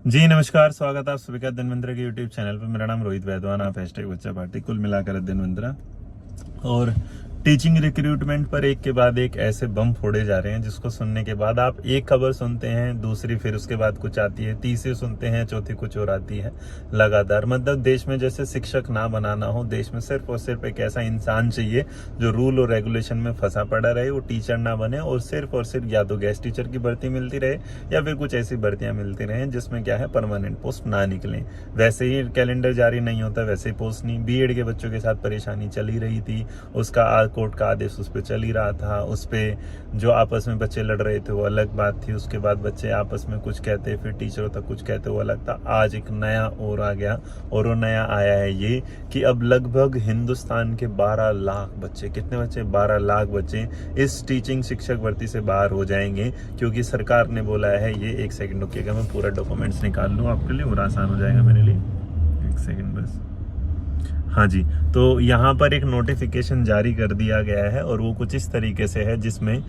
जी नमस्कार, स्वागत है आप सभी का धनवंतरा के यूट्यूब चैनल पर। मेरा नाम रोहित वैद्वान, आप #बच्चा पार्टी कुल मिलाकर धनवंतरा। और टीचिंग रिक्रूटमेंट पर एक के बाद एक ऐसे बम फोड़े जा रहे हैं जिसको सुनने के बाद आप एक खबर सुनते हैं, दूसरी फिर उसके बाद कुछ आती है, तीसरी सुनते हैं, चौथी कुछ और आती है लगातार। मतलब देश में जैसे शिक्षक ना बनाना हो, देश में सिर्फ और सिर्फ एक ऐसा इंसान चाहिए जो रूल और रेगुलेशन में फंसा पड़ा रहे, वो टीचर ना बने और सिर्फ या तो गेस्ट टीचर की भर्ती मिलती रहे या फिर कुछ ऐसी भर्तियां मिलती रहे जिसमें क्या है परमानेंट पोस्ट ना निकले। वैसे ही कैलेंडर जारी नहीं होता, वैसे ही पोस्ट नहीं। बीएड के बच्चों के साथ परेशानी चली रही थी, उसका कोर्ट का आदेश उस पर चल ही रहा था। उस पर जो आपस में बच्चे लड़ रहे थे वो अलग बात थी, उसके बाद बच्चे आपस में कुछ कहते फिर टीचरों तक कुछ कहते वो अलग था। आज एक नया और आ गया, और वो नया आया है ये कि अब लगभग हिंदुस्तान के 12 लाख बच्चे, कितने बच्चे, 12 लाख बच्चे इस टीचिंग शिक्षक भर्ती से बाहर हो जाएंगे, क्योंकि सरकार ने बोला है। ये एक सेकंड रुकिएगा, मैं पूरा डॉक्यूमेंट्स निकाल लूँ आपके लिए और आसान हो जाएगा मेरे लिए। एक सेकंड बस। हाँ जी, तो यहाँ पर एक नोटिफिकेशन जारी कर दिया गया है और वो कुछ इस तरीके से है जिसमें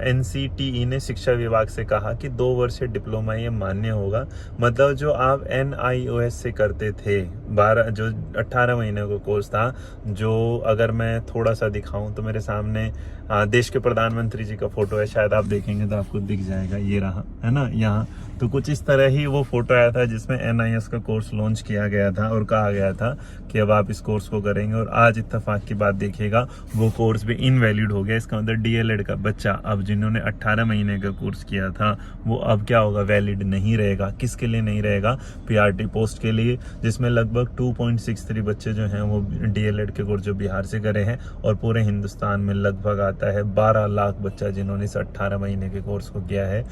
एनसीटीई ने शिक्षा विभाग से कहा कि 2 वर्षीय डिप्लोमा ये मान्य होगा। मतलब जो आप NIOS से करते थे 18 महीने का कोर्स था, जो अगर मैं थोड़ा सा दिखाऊं तो मेरे सामने देश के प्रधानमंत्री जी का फोटो है, शायद आप देखेंगे तो आपको दिख जाएगा, ये रहा है ना यहाँ। तो कुछ इस तरह ही वो फोटो आया था जिसमें NIS का कोर्स लॉन्च किया गया था और कहा गया था कि अब आप इस कोर्स को करेंगे। और आज इत्तेफाक की बात देखिएगा, वो कोर्स भी इनवैलिड हो गया। इसका मतलब DLED का बच्चा अब जिन्होंने 18 महीने का कोर्स किया था वो अब क्या होगा, वैलिड नहीं रहेगा। किसके लिए नहीं रहेगा? PRT पोस्ट के लिए, जिसमें लगभग 2.63 बच्चे जो हैं वो DLED के कोर्स जो बिहार से करे हैं। और पूरे हिंदुस्तान में लगभग आता है 12 लाख बच्चा जिन्होंने इस 18 महीने के कोर्स को किया है।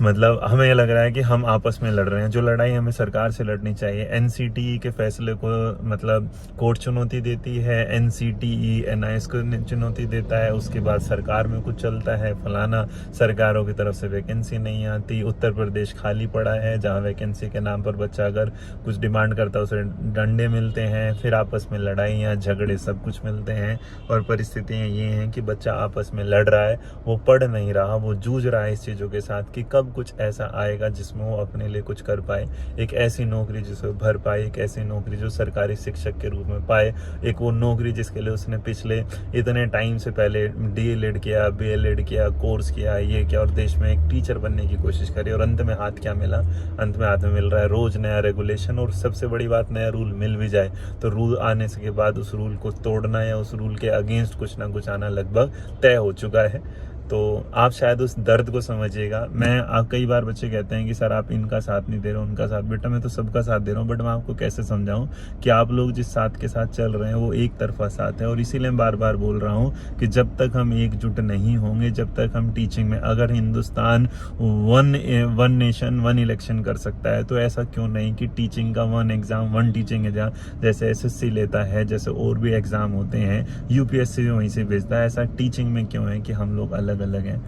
मतलब हमें लग रहा है कि हम आपस में लड़ रहे हैं। जो लड़ाई हमें सरकार से लड़नी चाहिए। NCTE के फैसले को मतलब कोर्ट चुनौती देती है, NCTE NIS को चुनौती देता है, उसके बाद सरकार में कुछ चलता है, फलाना सरकारों की तरफ से वैकेंसी नहीं आती, उत्तर प्रदेश खाली पड़ा है जहाँ वैकेंसी के नाम पर बच्चा अगर कुछ डिमांड करता है उसे डंडे मिलते हैं, फिर आपस में लड़ाइयाँ झगड़े सब कुछ मिलते हैं। और परिस्थितियाँ ये हैं कि बच्चा आपस में लड़ रहा है, वो पढ़ नहीं रहा, वो जूझ रहा है इस चीज़ों के साथ कि कब कुछ ऐसा आएगा जिसमें वो अपने लिए कुछ कर पाए, एक ऐसी नौकरी जिसे भर पाए, एक ऐसी नौकरी जो सरकारी शिक्षक के रूप में पाए, एक वो नौकरी जिसके लिए उसने पिछले इतने टाइम से पहले DLED किया, BLED किया, कोर्स किया, ये किया और देश में एक टीचर बनने की कोशिश करी। और अंत में हाथ क्या मिला? अंत में हाथ में मिल रहा है रोज नया रेगुलेशन। और सबसे बड़ी बात, नया रूल मिल भी जाए तो रूल आने के बाद उस रूल को तोड़ना या उस रूल के अगेंस्ट कुछ ना कुछ आना लगभग तय हो चुका है। तो आप शायद उस दर्द को समझिएगा। आप कई बार बच्चे कहते हैं कि सर आप इनका साथ नहीं दे रहे, उनका साथ। बेटा मैं तो सबका साथ दे रहा हूँ, बट मैं आपको कैसे समझाऊं कि आप लोग जिस साथ के साथ चल रहे हैं वो एक तरफा साथ है। और इसीलिए मैं बार बार बोल रहा हूँ कि जब तक हम एकजुट नहीं होंगे, जब तक हम टीचिंग में, अगर Hindustan one nation one election कर सकता है तो ऐसा क्यों नहीं कि टीचिंग का one exam, one teaching exam, जैसे SSC लेता है, जैसे और भी एग्जाम होते हैं, UPSC भी वहीं से भेजता है, ऐसा टीचिंग में क्यों है कि हम लोग अलग अलग हैं।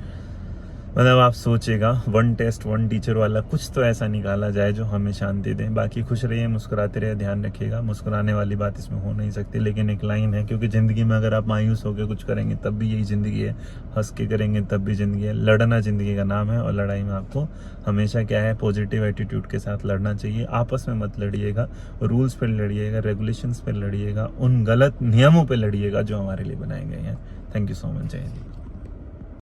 मतलब आप सोचेगा, वन टेस्ट वन टीचर वाला कुछ तो ऐसा निकाला जाए जो हमें शांति दे। बाकी खुश रहिए, मुस्कुराते रहिए, ध्यान रखिएगा। मुस्कुराने वाली बात इसमें हो नहीं सकती, लेकिन एक लाइन है, क्योंकि ज़िंदगी में अगर आप मायूस होकर कुछ करेंगे तब भी यही ज़िंदगी है, हंस के करेंगे तब भी ज़िंदगी है। लड़ना ज़िंदगी का नाम है और लड़ाई में आपको हमेशा क्या है, पॉजिटिव एटीट्यूड के साथ लड़ना चाहिए। आपस में मत लड़िएगा, रूल्स पर लड़िएगा, रेगुलेशंस पर लड़िएगा, उन गलत नियमों पर लड़िएगा जो हमारे लिए बनाए गए हैं। Thank you so much. जय हिंद।